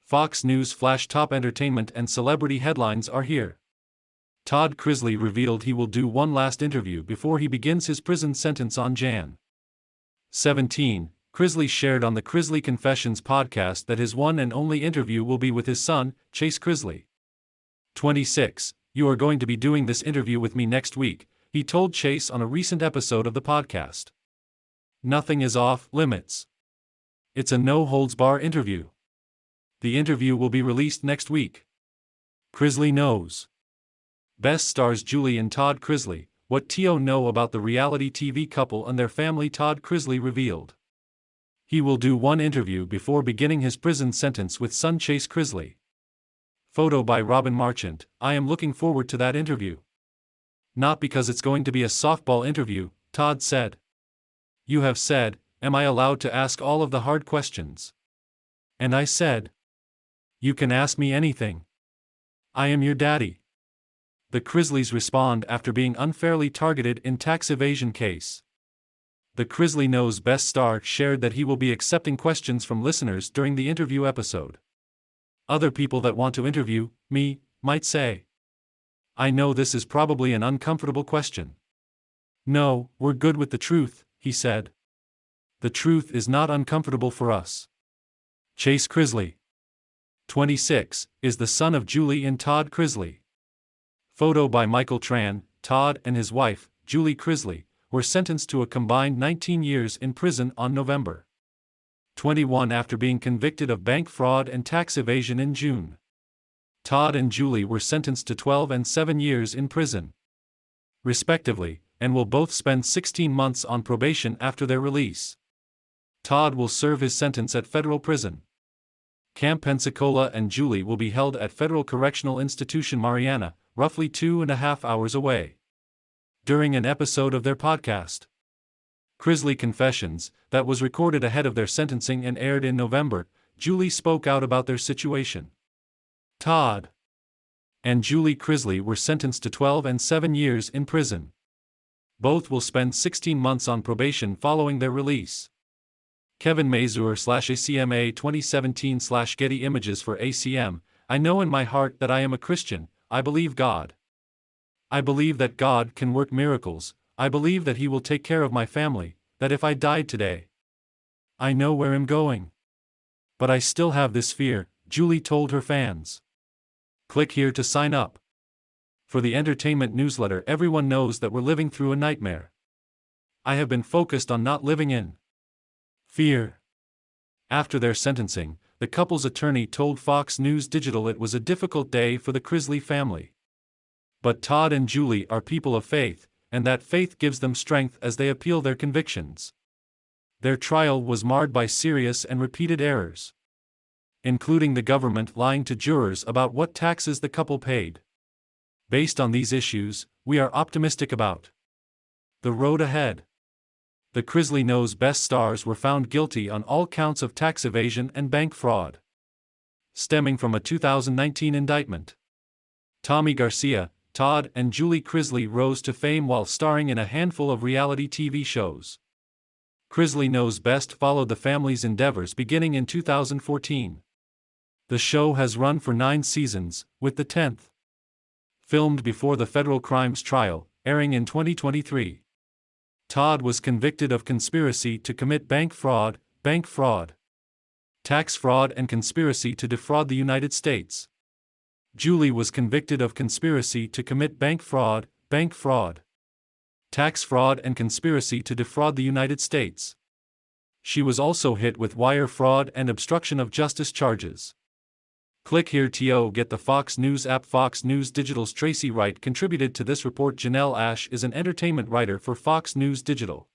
Fox News Flash top entertainment and celebrity headlines are here. Todd Chrisley revealed he will do one last interview before he begins his prison sentence on Jan. 17. Chrisley shared on the Chrisley Confessions podcast that his one and only interview will be with his son, Chase Chrisley. 26. You are going to be doing this interview with me next week, he told Chase on a recent episode of the podcast. Nothing is off limits. It's a no-holds-bar interview. The interview will be released next week. Chrisley knows. Best stars Julie and Todd Chrisley. What T.O. know about the reality TV couple and their family. Todd Chrisley revealed he will do one interview before beginning his prison sentence with son Chase Chrisley. Photo by Robin Marchant. I am looking forward to that interview. Not because it's going to be a softball interview, Todd said. You have said, am I allowed to ask all of the hard questions? And I said, you can ask me anything. I am your daddy. The Chrisleys respond after being unfairly targeted in tax evasion case. The Chrisley Knows Best star shared that he will be accepting questions from listeners during the interview episode. Other people that want to interview me might say, I know this is probably an uncomfortable question. No, we're good with the truth, he said. The truth is not uncomfortable for us. Chase Chrisley, 26, is the son of Julie and Todd Chrisley. Photo by Michael Tran. Todd and his wife, Julie Chrisley, were sentenced to a combined 19 years in prison on November 21 after being convicted of bank fraud and tax evasion in June. Todd and Julie were sentenced to 12 and 7 years in prison, respectively, and will both spend 16 months on probation after their release. Todd will serve his sentence at federal prison Camp Pensacola, and Julie will be held at Federal Correctional Institution Mariana, roughly 2.5 hours away. During an episode of their podcast, Chrisley Confessions, that was recorded ahead of their sentencing and aired in November, Julie spoke out about their situation. Todd and Julie Chrisley were sentenced to 12 and 7 years in prison. Both will spend 16 months on probation following their release. Kevin Mazur/ACMA 2017/Getty Images for ACM. I know in my heart that I am a Christian. I believe God. I believe that God can work miracles. I believe that He will take care of my family, that if I died today, I know where I'm going. But I still have this fear, Julie told her fans. Click here to sign up for the entertainment newsletter. Everyone knows that we're living through a nightmare. I have been focused on not living in fear. After their sentencing, the couple's attorney told Fox News Digital it was a difficult day for the Chrisley family. But Todd and Julie are people of faith, and that faith gives them strength as they appeal their convictions. Their trial was marred by serious and repeated errors, including the government lying to jurors about what taxes the couple paid. Based on these issues, we are optimistic about the road ahead. The Chrisley Knows Best stars were found guilty on all counts of tax evasion and bank fraud, stemming from a 2019 indictment. Tommy Garcia, Todd and Julie Chrisley rose to fame while starring in a handful of reality TV shows. Chrisley Knows Best followed the family's endeavors beginning in 2014. The show has run for 9 seasons, with the 10th filmed before the federal crimes trial, airing in 2023. Todd was convicted of conspiracy to commit bank fraud, tax fraud and conspiracy to defraud the United States. Julie was convicted of conspiracy to commit bank fraud, tax fraud and conspiracy to defraud the United States. She was also hit with wire fraud and obstruction of justice charges. Click here to get the Fox News app. Fox News Digital's Tracy Wright contributed to this report. Janelle Ash is an entertainment writer for Fox News Digital.